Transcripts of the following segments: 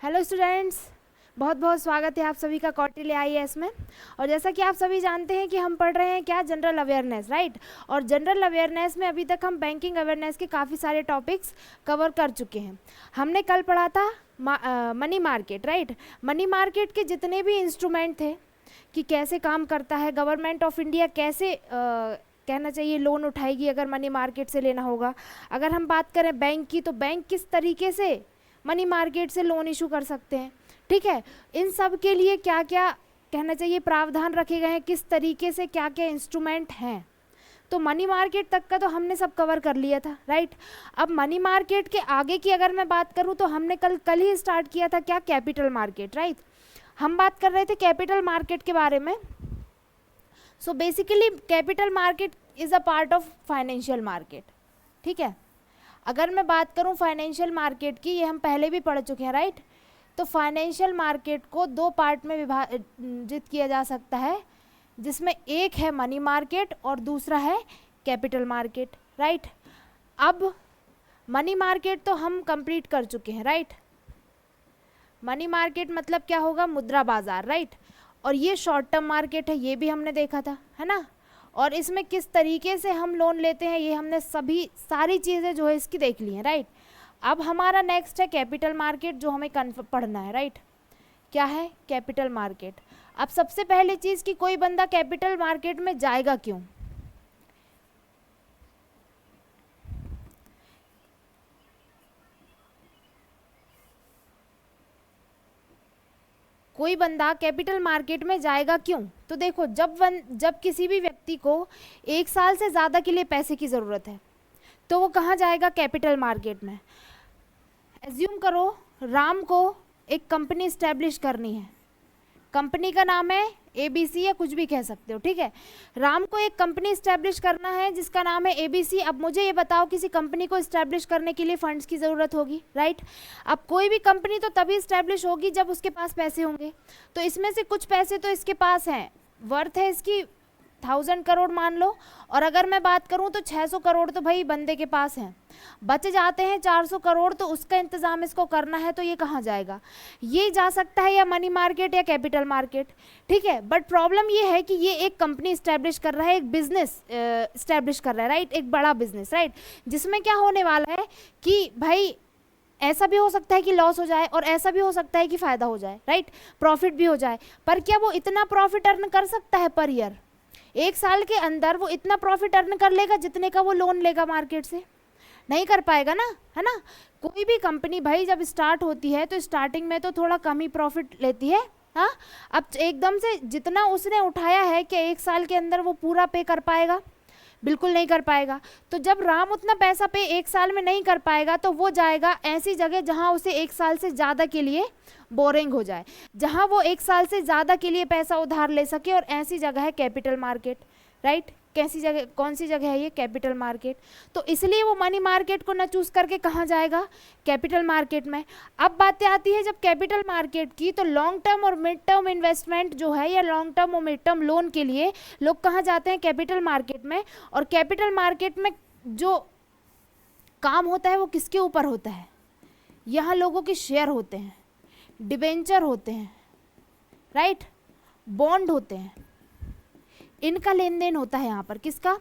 Hello students, बहुत बहुत स्वागत है आप सभी का कौटिल्य आईएएस में। और जैसा कि आप सभी जानते हैं कि हम पढ़ रहे हैं क्या, जनरल अवेयरनेस, राइट। और जनरल अवेयरनेस में अभी तक हम बैंकिंग अवेयरनेस के काफ़ी सारे टॉपिक्स कवर कर चुके हैं। हमने कल पढ़ा था money market, right. Money market के जितने भी इंस्ट्रूमेंट थे कि कैसे काम करता है, गवर्नमेंट ऑफ इंडिया कैसे कहना चाहिए लोन उठाएगी अगर मनी मार्केट से लेना होगा। अगर हम बात करें बैंक की, तो बैंक किस तरीके से मनी मार्केट से लोन इशू कर सकते हैं, ठीक है। इन सब के लिए क्या क्या कहना चाहिए प्रावधान रखे गए हैं, किस तरीके से क्या क्या इंस्ट्रूमेंट हैं। तो मनी मार्केट तक का तो हमने सब कवर कर लिया था, राइट। अब मनी मार्केट के आगे की अगर मैं बात करूं तो हमने कल ही स्टार्ट किया था क्या, कैपिटल मार्केट, राइट। हम बात कर रहे थे कैपिटल मार्केट के बारे में। So basically capital market is a part of financial market, ठीक है। अगर मैं बात करूं फाइनेंशियल मार्केट की, ये हम पहले भी पढ़ चुके हैं, राइट। तो फाइनेंशियल मार्केट को दो पार्ट में विभाजित किया जा सकता है, जिसमें एक है मनी मार्केट और दूसरा है कैपिटल मार्केट, राइट। अब मनी मार्केट तो हम कंप्लीट कर चुके हैं, राइट। मनी मार्केट मतलब क्या होगा, मुद्रा बाजार, राइट। और ये शॉर्ट टर्म मार्केट है, ये भी हमने देखा था, है ना। और इसमें किस तरीके से हम लोन लेते हैं ये हमने सारी चीज़ें जो है इसकी देख ली हैं, राइट। अब हमारा नेक्स्ट है कैपिटल मार्केट, जो हमें पढ़ना है, राइट। क्या है कैपिटल मार्केट। अब सबसे पहली चीज़ कि कोई बंदा कैपिटल मार्केट में जाएगा क्यों। कोई बंदा कैपिटल मार्केट में जाएगा क्यों, तो देखो जब किसी भी व्यक्ति को 1 साल से ज़्यादा के लिए पैसे की ज़रूरत है तो वो कहाँ जाएगा, कैपिटल मार्केट में। एज्यूम करो राम को एक कंपनी इस्टेब्लिश करनी है, कंपनी का नाम है ABC या कुछ भी कह सकते हो, ठीक है। राम को एक कंपनी इस्टेब्लिश करना है जिसका नाम है ABC। अब मुझे ये बताओ किसी कंपनी को इस्टेब्लिश करने के लिए फंड्स की ज़रूरत होगी, राइट। अब कोई भी कंपनी तो तभी इस्टेब्लिश होगी जब उसके पास पैसे होंगे। तो इसमें से कुछ पैसे तो इसके पास हैं, वर्थ है इसकी 1000 करोड़ मान लो। और अगर मैं बात करूं तो 600 करोड़ तो भाई बंदे के पास हैं, बच जाते हैं 400 करोड़, तो उसका इंतज़ाम इसको करना है। तो ये कहाँ जाएगा, ये जा सकता है या मनी मार्केट या कैपिटल मार्केट, ठीक है। बट प्रॉब्लम ये है कि ये एक कंपनी इस्टेब्लिश कर रहा है, एक बिजनेस इस्टेब्लिश कर रहा है, राइट, एक बड़ा बिजनेस, राइट। जिसमें क्या होने वाला है कि भाई ऐसा भी हो सकता है कि लॉस हो जाए और ऐसा भी हो सकता है कि फ़ायदा हो जाए, राइट, प्रॉफिट भी हो जाए। पर क्या वो इतना प्रॉफिट अर्न कर सकता है पर ईयर, 1 साल के अंदर वो इतना प्रॉफिट अर्न कर लेगा जितने का वो लोन लेगा मार्केट से? नहीं कर पाएगा ना, है ना। कोई भी कंपनी भाई जब स्टार्ट होती है तो स्टार्टिंग में तो थोड़ा कम ही प्रॉफिट लेती है, हाँ। अब एकदम से जितना उसने उठाया है कि 1 साल के अंदर वो पूरा पे कर पाएगा, बिल्कुल नहीं कर पाएगा। तो जब राम उतना पैसा पे 1 साल में नहीं कर पाएगा तो वो जाएगा ऐसी जगह जहाँ उसे 1 साल से ज़्यादा के लिए बोरिंग हो जाए, जहाँ वो 1 साल से ज़्यादा के लिए पैसा उधार ले सके, और ऐसी जगह है कैपिटल मार्केट, राइट। कैसी जगह, कौन सी जगह है ये, कैपिटल मार्केट। तो इसलिए वो मनी मार्केट को न चूज करके कहाँ जाएगा, कैपिटल मार्केट में। अब बातें आती है जब कैपिटल मार्केट की, तो लॉन्ग टर्म और मिड टर्म इन्वेस्टमेंट जो है, या लॉन्ग टर्म और मिड टर्म लोन के लिए लोग कहाँ जाते हैं, कैपिटल मार्केट में। और कैपिटल मार्केट में जो काम होता है वो किसके ऊपर होता है, यहाँ लोगों के शेयर होते हैं, डिबेंचर होते हैं, राइट, बॉन्ड होते हैं, इनका लेन देन होता है यहाँ पर। किसका,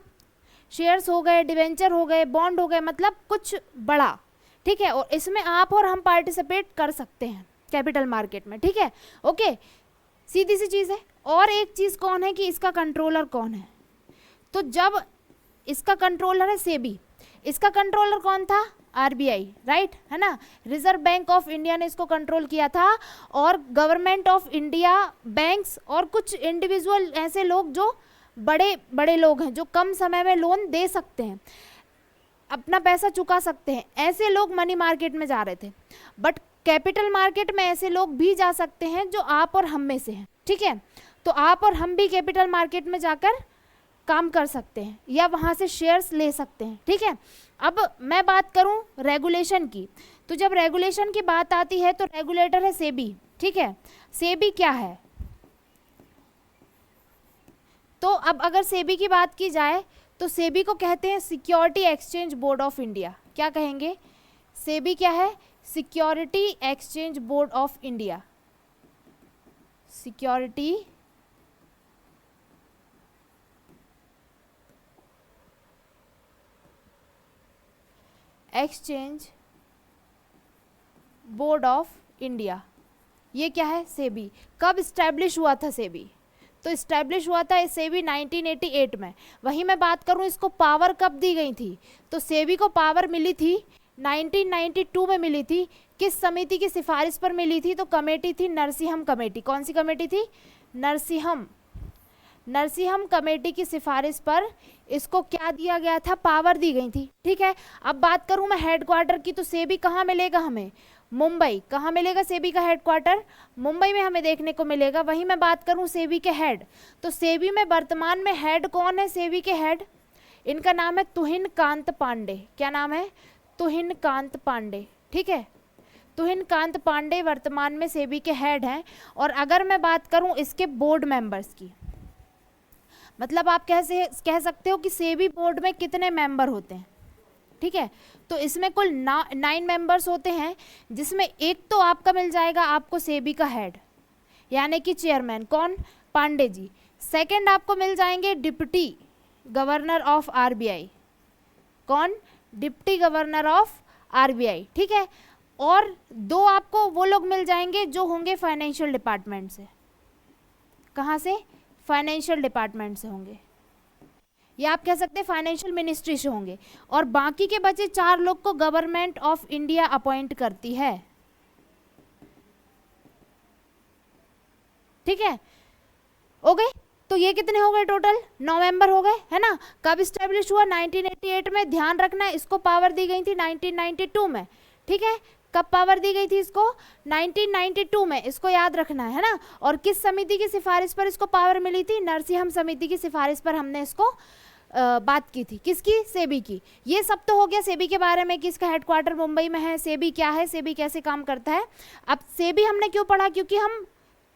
शेयर्स हो गए, डिवेंचर हो गए, बॉन्ड हो गए, मतलब कुछ बड़ा, ठीक है। और इसमें आप और हम पार्टिसिपेट कर सकते हैं कैपिटल मार्केट में, ठीक है, ओके, सीधी सी चीज़ है। और एक चीज़ कौन है कि इसका कंट्रोलर कौन है, तो जब इसका कंट्रोलर है सेबी, इसका कंट्रोलर कौन था, RBI, राइट, है ना। रिजर्व बैंक ऑफ इंडिया ने इसको कंट्रोल किया था। और गवर्नमेंट ऑफ इंडिया, बैंक्स और कुछ इंडिविजुअल ऐसे लोग जो बड़े बड़े लोग हैं, जो कम समय में लोन दे सकते हैं, अपना पैसा चुका सकते हैं, ऐसे लोग मनी मार्केट में जा रहे थे। बट कैपिटल मार्केट में ऐसे लोग भी जा सकते हैं जो आप और हम में से हैं, ठीक है। तो आप और हम भी कैपिटल मार्केट में जाकर काम कर सकते हैं या वहाँ से शेयर्स ले सकते हैं, ठीक है। अब मैं बात करूँ रेगुलेशन की, तो जब रेगुलेशन की बात आती है तो रेगुलेटर है सेबी, ठीक है। सेबी क्या है, तो अब अगर सेबी की बात की जाए तो सेबी को कहते हैं security exchange board of India. क्या कहेंगे, सेबी क्या है, security exchange board of India, security exchange board of India, ये क्या है? सेबी। कब इस्टेब्लिश हुआ था सेबी? तो इस्टेब्लिश हुआ था सेबी 1988 में। वहीं मैं बात करूं इसको पावर कब दी गई थी, तो सेबी को पावर मिली थी 1992 में मिली थी। किस समिति की सिफारिश पर मिली थी? तो कमेटी थी नरसिंहम कमेटी। कौन सी कमेटी थी? नरसिंहम कमेटी की सिफारिश पर इसको क्या दिया गया था? पावर दी गई थी। ठीक है, अब बात करूं मैं हेडक्वार्टर की, तो सेबी कहाँ मिलेगा हमें? मुंबई। कहाँ मिलेगा सेबी का हेडक्वार्टर? मुंबई में हमें देखने को मिलेगा। वहीं मैं बात करूं सेबी के हेड, तो सेबी में वर्तमान में हेड कौन है? सेबी के हेड, इनका नाम है तुहिन कांत पांडे। क्या नाम है? तुहिन कांत पांडे। ठीक है, तुहिन कांत पांडे वर्तमान में सेबी के हेड हैं। और अगर मैं बात करूं इसके बोर्ड मेंबर्स की, मतलब आप कह सकते हो कि सेबी बोर्ड में कितने मेंबर होते हैं। ठीक है, तो इसमें कुल 9 मेंबर्स होते हैं, जिसमें एक तो आपका मिल जाएगा आपको सेबी का हेड यानी कि चेयरमैन, कौन? पांडे जी। सेकंड आपको मिल जाएंगे डिप्टी गवर्नर ऑफ आरबीआई, कौन? Deputy governor of RBI. ठीक है, और 2 आपको वो लोग मिल जाएंगे जो होंगे फाइनेंशियल डिपार्टमेंट से। कहाँ से? फाइनेंशियल डिपार्टमेंट से होंगे, या आप कह सकते हैं फाइनेंशियल मिनिस्ट्री से होंगे। और बाकी के बचे 4 लोग को गवर्नमेंट ऑफ इंडिया अपॉइंट करती है। ठीक है, हो गए? तो ये कितने हो गए? टोटल 9 मेंबर हो गए, है ना। कब इस्टेब्लिश हुआ? 1988 में। ध्यान रखना है इसको पावर दी गई थी 1992 में। ठीक है, कब पावर दी गई थी इसको? 1992 में, इसको याद रखना है ना। और किस समिति की सिफारिश पर इसको पावर मिली थी? नरसिंहम समिति की सिफारिश पर हमने इसको बात की थी। किसकी? सेबी की। ये सब तो हो गया सेबी के बारे में कि इसका हेडक्वार्टर मुंबई में है। सेबी क्या है, सेबी कैसे काम करता है। अब सेबी हमने क्यों पढ़ा? क्योंकि हम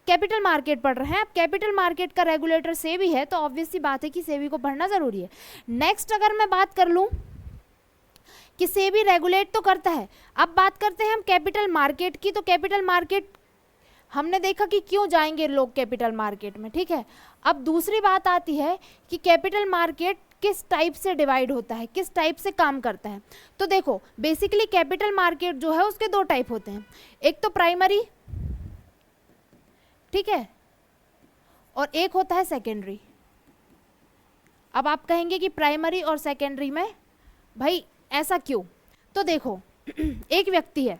कैपिटल मार्केट पढ़ रहे हैं। अब कैपिटल मार्केट का रेगुलेटर सेबी है, तो ऑब्वियस सी बात है कि सेबी को पढ़ना जरूरी है। नेक्स्ट अगर मैं बात कर लूँ कि सेबी रेगुलेट तो करता है, अब बात करते हैं हम कैपिटल मार्केट की। तो कैपिटल मार्केट हमने देखा कि क्यों जाएंगे लोग कैपिटल मार्केट में। ठीक है, अब दूसरी बात आती है कि कैपिटल मार्केट किस टाइप से डिवाइड होता है, किस टाइप से काम करता है। तो देखो बेसिकली कैपिटल मार्केट जो है उसके 2 टाइप होते हैं, एक तो प्राइमरी, ठीक है, और एक होता है सेकेंडरी। अब आप कहेंगे कि प्राइमरी और सेकेंडरी में भाई ऐसा क्यों? तो देखो एक व्यक्ति है,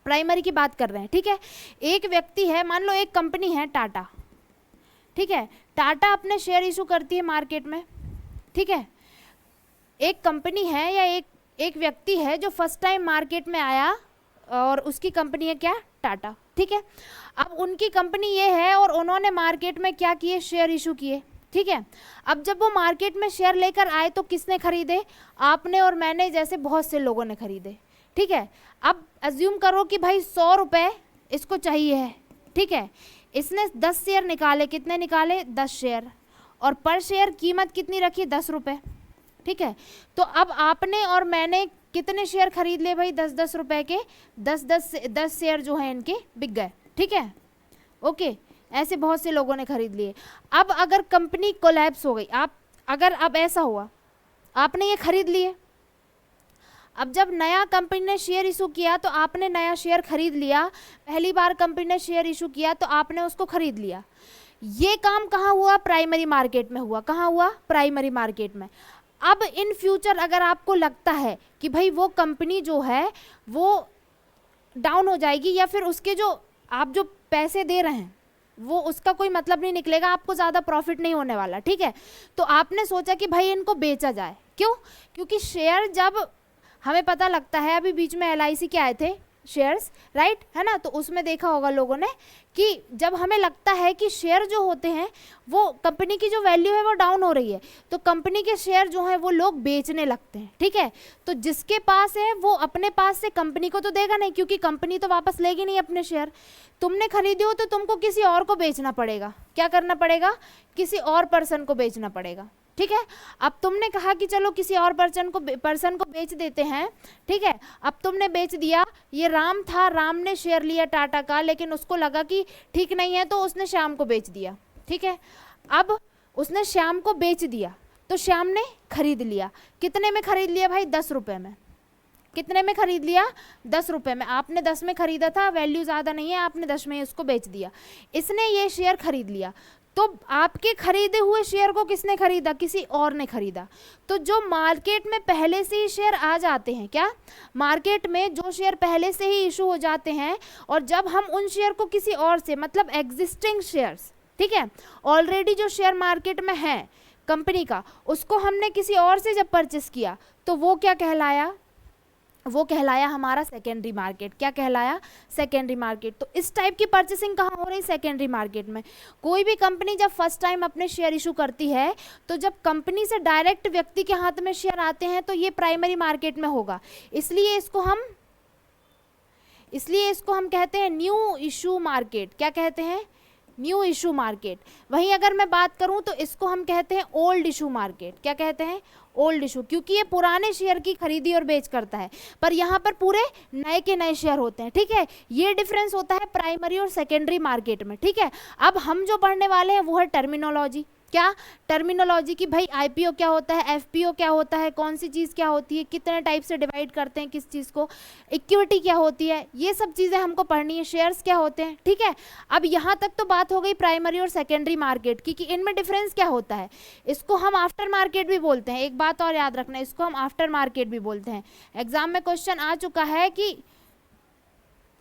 प्राइमरी की बात कर रहे हैं। ठीक है, एक व्यक्ति है, मान लो एक कंपनी है टाटा। ठीक है, टाटा अपने शेयर इशू करती है मार्केट में। ठीक है, एक कंपनी है या एक व्यक्ति है जो फर्स्ट टाइम मार्केट में आया और उसकी कंपनी है क्या? टाटा। ठीक है, अब उनकी कंपनी ये है और उन्होंने मार्केट में क्या किए? शेयर इशू किए। ठीक है, अब जब वो मार्केट में शेयर लेकर आए तो किसने खरीदे? आपने और मैंने जैसे बहुत से लोगों ने खरीदे। ठीक है, अब अज्यूम करो कि भाई 100 रुपये इसको चाहिए है। ठीक है, इसने 10 शेयर निकाले। कितने निकाले? 10 शेयर, और पर शेयर कीमत कितनी रखी? 10 रुपये। ठीक है, तो अब आपने और मैंने कितने शेयर खरीद लिए भाई? 10-10 रुपये के 10 शेयर जो हैं इनके बिक गए। ठीक है, ओके, ऐसे बहुत से लोगों ने खरीद लिए। अब अगर कंपनी कोलैप्स हो गई, अब ऐसा हुआ आपने ये खरीद लिए, अब जब नया कंपनी ने शेयर इशू किया तो आपने नया शेयर खरीद लिया। पहली बार कंपनी ने शेयर इशू किया तो आपने उसको खरीद लिया। ये काम कहाँ हुआ? प्राइमरी मार्केट में हुआ। कहाँ हुआ? प्राइमरी मार्केट में। अब इन फ्यूचर अगर आपको लगता है कि भाई वो कंपनी जो है वो डाउन हो जाएगी, या फिर उसके जो आप जो पैसे दे रहे हैं वो उसका कोई मतलब नहीं निकलेगा, आपको ज़्यादा प्रॉफिट नहीं होने वाला। ठीक है, तो आपने सोचा कि भाई इनको बेचा जाए। क्यों? क्योंकि शेयर जब हमें पता लगता है, अभी बीच में LIC के आए थे शेयर्स, राइट, है ना, तो उसमें देखा होगा लोगों ने कि जब हमें लगता है कि शेयर जो होते हैं वो कंपनी की जो वैल्यू है वो डाउन हो रही है, तो कंपनी के शेयर जो हैं वो लोग बेचने लगते हैं। ठीक है, तो जिसके पास है वो अपने पास से कंपनी को तो देगा नहीं, क्योंकि कंपनी तो वापस लेगी नहीं अपने शेयर। तुमने खरीदे हो तो तुमको किसी और को बेचना पड़ेगा। क्या करना पड़ेगा? किसी और पर्सन को बेचना पड़ेगा। ठीक है। अब तुमने कहा कि चलो किसी और पर्सन को बेच देते हैं, ठीक है। अब तुमने बेच दिया, ये राम था, राम ने शेयर लिया टाटा का, लेकिन उसको लगा कि ठीक नहीं है तो उसने श्याम को बेच दिया, ठीक है। अब उसने श्याम को बेच दिया तो श्याम ने खरीद लिया। कितने में खरीद लिया भाई? 10 रुपये में। कितने में खरीद लिया? 10 रुपये में। आपने 10 में खरीदा था, वैल्यू ज़्यादा नहीं है, आपने 10 में उसको बेच दिया। इसने ये शेयर खरीद लिया, तो आपके खरीदे हुए शेयर को किसने खरीदा? किसी और ने खरीदा। तो जो मार्केट में पहले से ही शेयर आ जाते हैं, क्या मार्केट में जो शेयर पहले से ही इशू हो जाते हैं, और जब हम उन शेयर को किसी और से, मतलब एग्जिस्टिंग शेयर्स, ठीक है, ऑलरेडी जो शेयर मार्केट में है कंपनी का, उसको हमने किसी और से जब परचेस किया, तो वो क्या कहलाया? वो कहलाया हमारा सेकेंडरी मार्केट। क्या कहलाया? Secondary market. तो इस टाइप की परचेसिंग कहाँ हो रही? सेकेंडरी मार्केट में। कोई भी कंपनी जब फर्स्ट टाइम अपने शेयर इशू करती है, तो जब कंपनी से डायरेक्ट व्यक्ति के हाथ में शेयर आते हैं, तो ये प्राइमरी मार्केट में होगा। इसलिए इसको हम कहते हैं न्यू इशू मार्केट। क्या कहते हैं? New issue market. वहीं अगर मैं बात करूं तो इसको हम कहते हैं ओल्ड इशू मार्केट। क्या कहते हैं? ओल्ड इशू, क्योंकि ये पुराने शेयर की खरीदी और बेच करता है, पर यहाँ पर पूरे नए के नए शेयर होते हैं, ठीक है। ये डिफरेंस होता है प्राइमरी और सेकेंडरी मार्केट में, ठीक है। अब हम जो पढ़ने वाले हैं वो है टर्मिनोलॉजी। क्या? टर्मिनोलॉजी की भाई आईपीओ क्या होता है, एफपीओ क्या होता है, कौन सी चीज़ क्या होती है, कितने टाइप से डिवाइड करते हैं किस चीज़ को, इक्विटी क्या होती है, ये सब चीज़ें हमको पढ़नी है, शेयर्स क्या होते हैं, ठीक है। अब यहाँ तक तो बात हो गई प्राइमरी और सेकेंडरी मार्केट की कि इनमें डिफरेंस क्या होता है। इसको हम आफ्टर मार्केट भी बोलते हैं। एक बात और याद रखना, इसको हम आफ्टर मार्केट भी बोलते हैं। एग्जाम में क्वेश्चन आ चुका है कि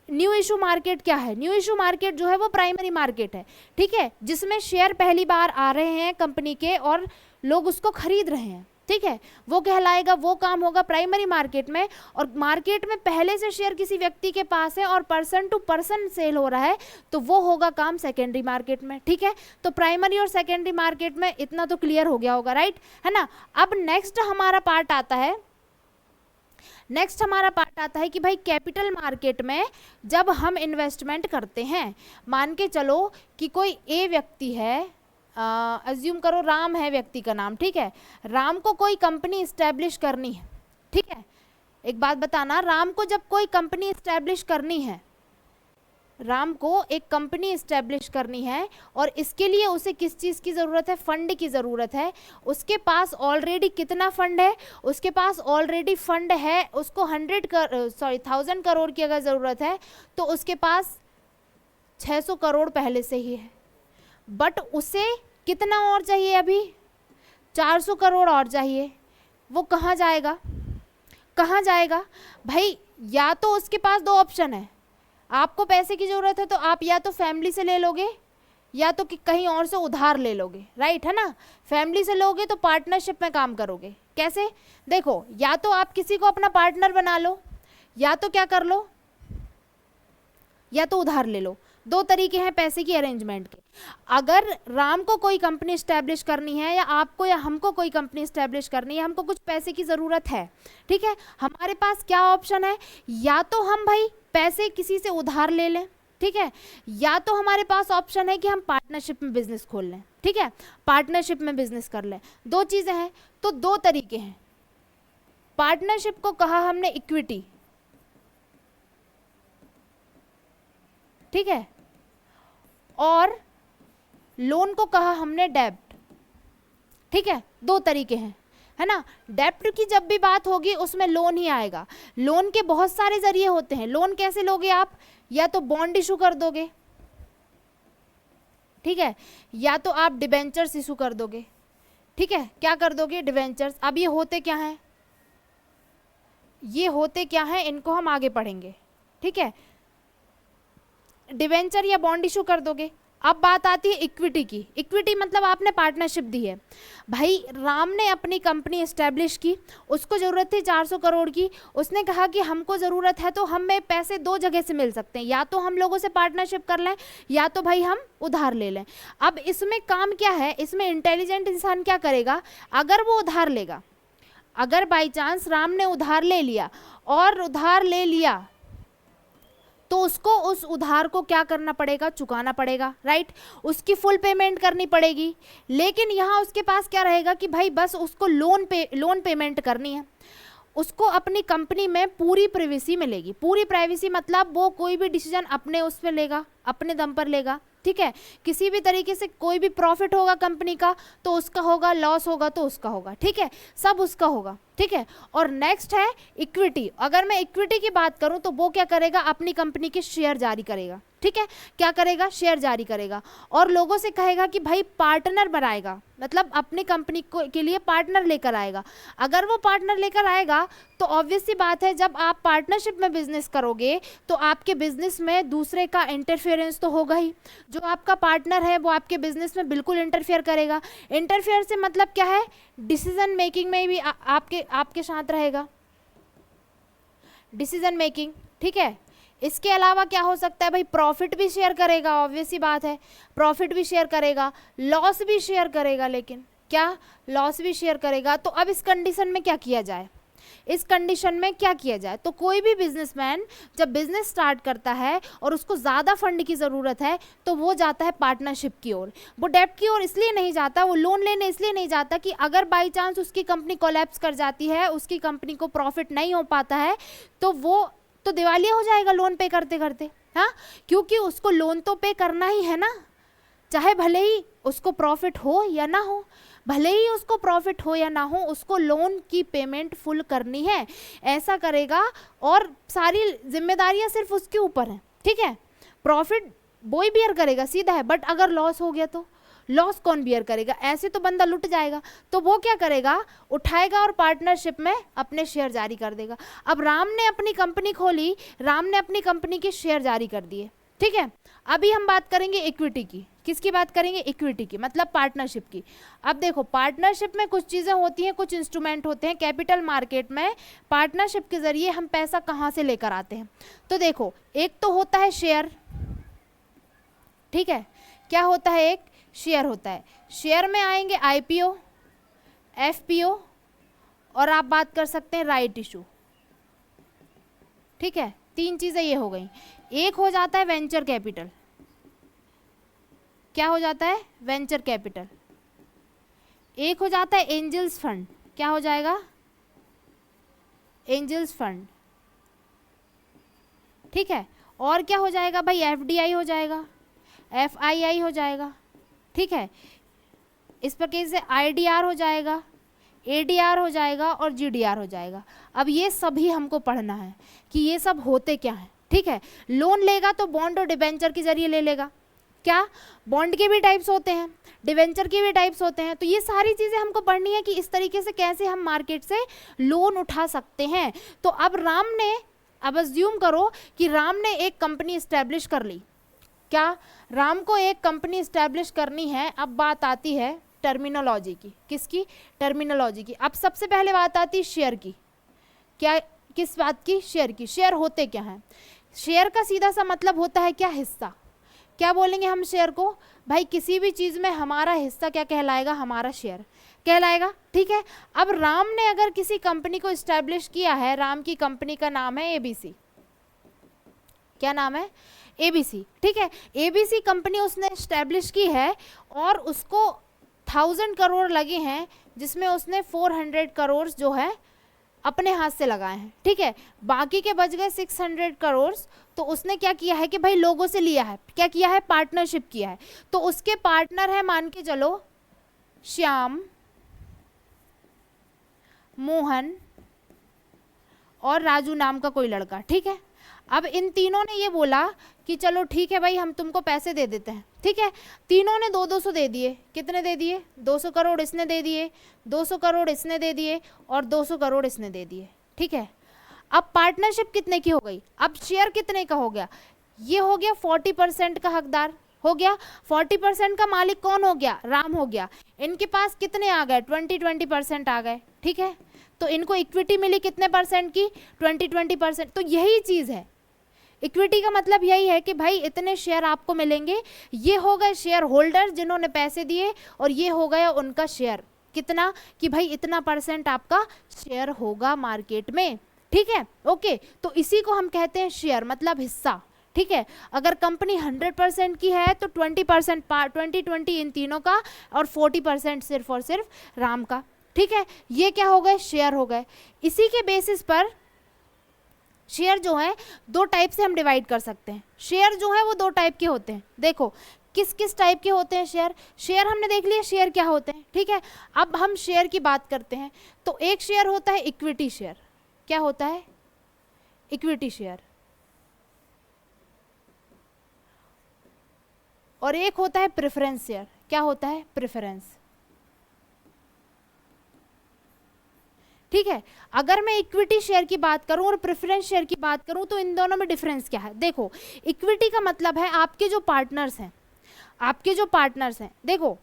न्यू इशू मार्केट क्या है। न्यू इशू मार्केट जो है वो प्राइमरी मार्केट है, ठीक है, जिसमें शेयर पहली बार आ रहे हैं कंपनी के और लोग उसको खरीद रहे हैं, ठीक है, वो कहलाएगा, वो काम होगा प्राइमरी मार्केट में। और मार्केट में पहले से शेयर किसी व्यक्ति के पास है और पर्सन टू पर्सन सेल हो रहा है, तो वो होगा काम सेकेंडरी मार्केट में, ठीक है। तो प्राइमरी और सेकेंडरी मार्केट में इतना तो क्लियर हो गया होगा, राइट, है ना। अब नेक्स्ट हमारा पार्ट आता है कि भाई कैपिटल मार्केट में जब हम इन्वेस्टमेंट करते हैं, मान के चलो कि कोई ए व्यक्ति है, अज्यूम करो राम है व्यक्ति का नाम, ठीक है। राम को कोई कंपनी इस्टेब्लिश करनी है, ठीक है। एक बात बताना, राम को जब कोई कंपनी इस्टेब्लिश करनी है, राम को एक कंपनी इस्टेब्लिश करनी है, और इसके लिए उसे किस चीज़ की ज़रूरत है? फंड की ज़रूरत है। उसके पास ऑलरेडी कितना फंड है? उसके पास ऑलरेडी फंड है, उसको 1000 करोड़ की अगर ज़रूरत है तो उसके पास 600 करोड़ पहले से ही है, बट उसे कितना और चाहिए? अभी 400 करोड़ और चाहिए। वो कहाँ जाएगा? कहाँ जाएगा भाई? या तो उसके पास दो ऑप्शन है, आपको पैसे की ज़रूरत है तो आप या तो फैमिली से ले लोगे या तो कहीं और से उधार ले लोगे, राइट, है ना। फैमिली से लोगे तो पार्टनरशिप में काम करोगे। कैसे? देखो, या तो आप किसी को अपना पार्टनर बना लो, या तो क्या कर लो, या तो उधार ले लो। दो तरीके हैं पैसे की अरेंजमेंट के। अगर राम को कोई कंपनी इस्टेब्लिश करनी है, या आपको या हमको कोई कंपनी इस्टेब्लिश करनी है, हमको कुछ पैसे की ज़रूरत है, ठीक है, हमारे पास क्या ऑप्शन है? या तो हम भाई पैसे किसी से उधार ले लें, ठीक है, या तो हमारे पास ऑप्शन है कि हम पार्टनरशिप में बिजनेस खोल लें, ठीक है, पार्टनरशिप में बिजनेस कर लें। दो चीज़ें हैं, तो दो तरीके हैं। पार्टनरशिप को कहा हमने इक्विटी, ठीक है, और लोन को कहा हमने डेब्ट, ठीक है। दो तरीके हैं, है ना। डेब्ट की जब भी बात होगी उसमें लोन ही आएगा। लोन के बहुत सारे जरिए होते हैं। लोन कैसे लोगे आप? या तो बॉन्ड इशू कर दोगे, ठीक है, या तो आप डिबेंचर्स इशू कर दोगे, ठीक है। क्या कर दोगे? डिबेंचर्स। अब ये होते क्या हैं? ये होते क्या हैं इनको हम आगे पढ़ेंगे, ठीक है। डिबेंचर या बॉन्ड इशू कर दोगे। अब बात आती है इक्विटी की। इक्विटी मतलब आपने पार्टनरशिप दी है। भाई राम ने अपनी कंपनी इस्टेब्लिश की, उसको ज़रूरत थी 400 करोड़ की। उसने कहा कि हमको ज़रूरत है तो हमें पैसे दो जगह से मिल सकते हैं, या तो हम लोगों से पार्टनरशिप कर लें या तो भाई हम उधार ले लें। अब इसमें काम क्या है? इसमें इंटेलिजेंट इंसान क्या करेगा? अगर वो उधार लेगा, अगर बाई चांस राम ने उधार ले लिया, और उधार ले लिया तो उसको उस उधार को क्या करना पड़ेगा, चुकाना पड़ेगा, राइट, उसकी फुल पेमेंट करनी पड़ेगी। लेकिन यहाँ उसके पास क्या रहेगा कि भाई बस उसको लोन पेमेंट करनी है, उसको अपनी कंपनी में पूरी प्राइवेसी मिलेगी। पूरी प्राइवेसी मतलब वो कोई भी डिसीजन अपने उस पर लेगा, अपने दम पर लेगा, ठीक है। किसी भी तरीके से कोई भी प्रॉफिट होगा कंपनी का तो उसका होगा, लॉस होगा तो उसका होगा, ठीक है, सब उसका होगा, ठीक है। और नेक्स्ट है इक्विटी। अगर मैं इक्विटी की बात करूं तो वो क्या करेगा, अपनी कंपनी के शेयर जारी करेगा, ठीक है, क्या करेगा, शेयर जारी करेगा और लोगों से कहेगा कि भाई पार्टनर बनाएगा, मतलब अपनी कंपनी को के लिए पार्टनर लेकर आएगा। अगर वो पार्टनर लेकर आएगा तो ऑब्वियस सी बात है, जब आप पार्टनरशिप में बिजनेस करोगे तो आपके बिजनेस में दूसरे का इंटरफेरेंस तो होगा ही। जो आपका पार्टनर है वो आपके बिजनेस में बिल्कुल इंटरफेयर करेगा। इंटरफेयर से मतलब क्या है, डिसीजन मेकिंग में भी आपके साथ रहेगा, डिसीजन मेकिंग, ठीक है। इसके अलावा क्या हो सकता है भाई, प्रॉफिट भी शेयर करेगा, ऑब्वियस सी बात है, प्रॉफिट भी शेयर करेगा, लॉस भी शेयर करेगा, लेकिन क्या, लॉस भी शेयर करेगा। तो अब इस कंडीशन में क्या किया जाए, इस कंडीशन में क्या किया जाए, तो कोई भी बिजनेसमैन जब बिजनेस स्टार्ट करता है और उसको ज़्यादा फंड की ज़रूरत है तो वो जाता है पार्टनरशिप की ओर। वो डेब्ट की ओर इसलिए नहीं जाता, वो लोन लेने इसलिए नहीं जाता कि अगर बाई चांस उसकी कंपनी कोलैप्स कर जाती है, उसकी कंपनी को प्रॉफिट नहीं हो पाता है तो वो तो दिवालिया हो जाएगा लोन पे करते करते, हाँ, क्योंकि उसको लोन तो पे करना ही है ना, चाहे भले ही उसको प्रॉफिट हो या ना हो, भले ही उसको प्रॉफिट हो या ना हो, उसको लोन की पेमेंट फुल करनी है, ऐसा करेगा और सारी जिम्मेदारियां सिर्फ उसके ऊपर हैं, ठीक है। प्रॉफिट वो ही बियर करेगा, सीधा है, बट अगर लॉस हो गया तो लॉस कौन बियर करेगा, ऐसे तो बंदा लुट जाएगा। तो वो क्या करेगा, उठाएगा और पार्टनरशिप में अपने शेयर जारी कर देगा। अब राम ने अपनी कंपनी खोली, राम ने अपनी कंपनी के शेयर जारी कर दिए, ठीक है। अभी हम बात करेंगे इक्विटी की, किसकी बात करेंगे, इक्विटी की, मतलब पार्टनरशिप की। अब देखो पार्टनरशिप में कुछ चीज़ें होती हैं, कुछ इंस्ट्रूमेंट होते हैं। कैपिटल मार्केट में पार्टनरशिप के जरिए हम पैसा कहाँ से लेकर आते हैं, तो देखो एक तो होता है शेयर, ठीक है, क्या होता है, एक शेयर होता है। शेयर में आएंगे आईपीओ, एफपीओ और आप बात कर सकते हैं राइट इशू, ठीक है। तीन चीज़ें ये हो गई। एक हो जाता है वेंचर कैपिटल, क्या हो जाता है, वेंचर कैपिटल। एक हो जाता है एंजल्स फंड, क्या हो जाएगा, एंजल्स फंड, ठीक है। और क्या हो जाएगा भाई, एफडीआई हो जाएगा, एफआईआई हो जाएगा, ठीक है। इस प्रकार से आईडीआर हो जाएगा, एडीआर हो जाएगा और जीडीआर हो जाएगा। अब ये सभी हमको पढ़ना है कि ये सब होते क्या हैं, ठीक है। लोन लेगा तो बॉन्ड और डिबेंचर के जरिए ले लेगा, क्या, बॉन्ड के भी टाइप्स होते हैं, डिवेंचर के भी टाइप्स होते हैं। तो ये सारी चीज़ें हमको पढ़नी है कि इस तरीके से कैसे हम मार्केट से लोन उठा सकते हैं। तो अब राम ने, अब अज्यूम करो कि राम ने एक कंपनी इस्टेब्लिश कर ली, क्या, राम को एक कंपनी इस्टेब्लिश करनी है। अब बात आती है टर्मिनोलॉजी की, किसकी, टर्मिनोलॉजी की। अब सबसे पहले बात आती है शेयर की, क्या, किस बात की, शेयर की। शेयर होते क्या हैं, शेयर का सीधा सा मतलब होता है क्या, हिस्सा। क्या बोलेंगे हम शेयर को, भाई किसी भी चीज़ में हमारा हिस्सा क्या कहलाएगा, हमारा शेयर कहलाएगा, ठीक है। अब राम ने अगर किसी कंपनी को इस्टेब्लिश किया है, राम की कंपनी का नाम है एबीसी, क्या नाम है, एबीसी, ठीक है। एबीसी कंपनी उसने इस्टेब्लिश की है और उसको 1000 करोड़ लगे हैं, जिसमें उसने 400 करोड़ जो है अपने हाथ से लगाए हैं, ठीक है। बाकी के बच गए 600 करोड़। तो उसने क्या किया है कि भाई लोगों से लिया है, क्या किया है, पार्टनरशिप किया है। तो उसके पार्टनर है, मान के चलो श्याम, मोहन और राजू नाम का कोई लड़का, ठीक है। अब इन तीनों ने ये बोला कि चलो ठीक है भाई हम तुमको पैसे दे देते हैं, ठीक है। तीनों ने 200 दे दिए, कितने दे दिए, 200 करोड़ इसने दे दिए, 200 करोड़ इसने दे दिए और 200 करोड़ इसने दे दिए, ठीक है। अब पार्टनरशिप कितने की हो गई, अब शेयर कितने का हो गया, ये हो गया 40% का हकदार हो गया। 40% का मालिक कौन हो गया, राम हो गया। इनके पास कितने आ गए, 20% आ गए, ठीक है। तो इनको इक्विटी मिली कितने परसेंट की, 20% तो यही चीज़ है, इक्विटी का मतलब यही है कि भाई इतने शेयर आपको मिलेंगे। ये हो गए शेयर होल्डर जिन्होंने पैसे दिए और ये हो गया उनका शेयर, कितना, कि भाई इतना % आपका शेयर होगा मार्केट में, ठीक है। ओके, तो इसी को हम कहते हैं शेयर, मतलब हिस्सा, ठीक है। अगर कंपनी 100% की है तो 20% 20 इन तीनों का और 40% सिर्फ और सिर्फ राम का, ठीक है। ये क्या हो गए, शेयर हो गए। इसी के बेसिस पर शेयर जो है दो टाइप से हम डिवाइड कर सकते हैं। शेयर जो है वो दो टाइप के होते हैं। देखो किस किस टाइप के होते हैं शेयर। शेयर हमने देख लिया शेयर क्या होते हैं, ठीक है। अब हम शेयर की बात करते हैं। तो एक शेयर होता है इक्विटी शेयर। क्या होता है, इक्विटी शेयर। और एक होता है प्रेफरेंस शेयर। क्या होता है, प्रेफरेंस, ठीक है। अगर मैं इक्विटी शेयर की बात करूं और प्रेफरेंस शेयर की बात करूं तो इन दोनों में डिफरेंस क्या है। देखो इक्विटी का मतलब है आपके जो पार्टनर्स हैं, आपके जो पार्टनर्स हैं, देखो